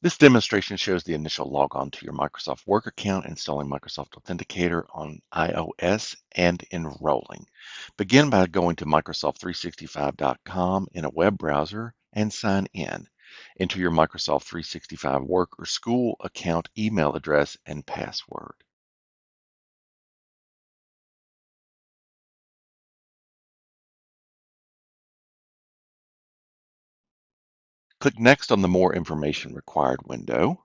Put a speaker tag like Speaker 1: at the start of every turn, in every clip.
Speaker 1: This demonstration shows the initial logon to your Microsoft Work account, installing Microsoft Authenticator on iOS, and enrolling. Begin by going to Microsoft365.com in a web browser and sign in. Enter your Microsoft 365 Work or School account email address and password. Click Next on the More Information Required window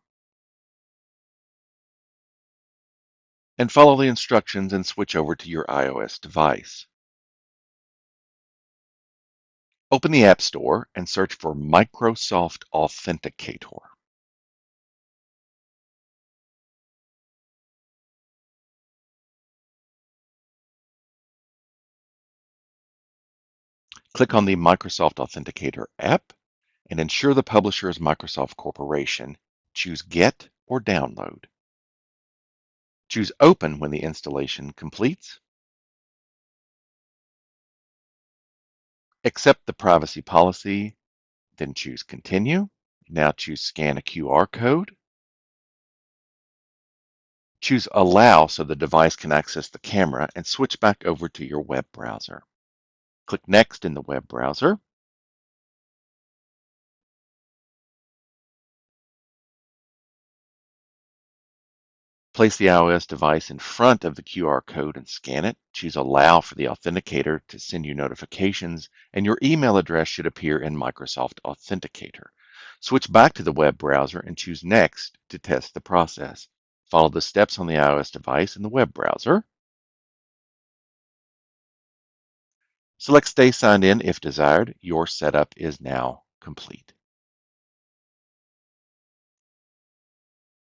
Speaker 1: and follow the instructions and switch over to your iOS device. Open the App Store and search for Microsoft Authenticator. Click on the Microsoft Authenticator app and ensure the publisher is Microsoft Corporation. Choose Get or Download. Choose Open when the installation completes. Accept the privacy policy, then choose Continue. Now choose Scan a QR code. Choose Allow so the device can access the camera and switch back over to your web browser. Click Next in the web browser. Place the iOS device in front of the QR code and scan it. Choose Allow for the Authenticator to send you notifications, and your email address should appear in Microsoft Authenticator. Switch back to the web browser and choose Next to test the process. Follow the steps on the iOS device in the web browser. Select Stay Signed In if desired. Your setup is now complete.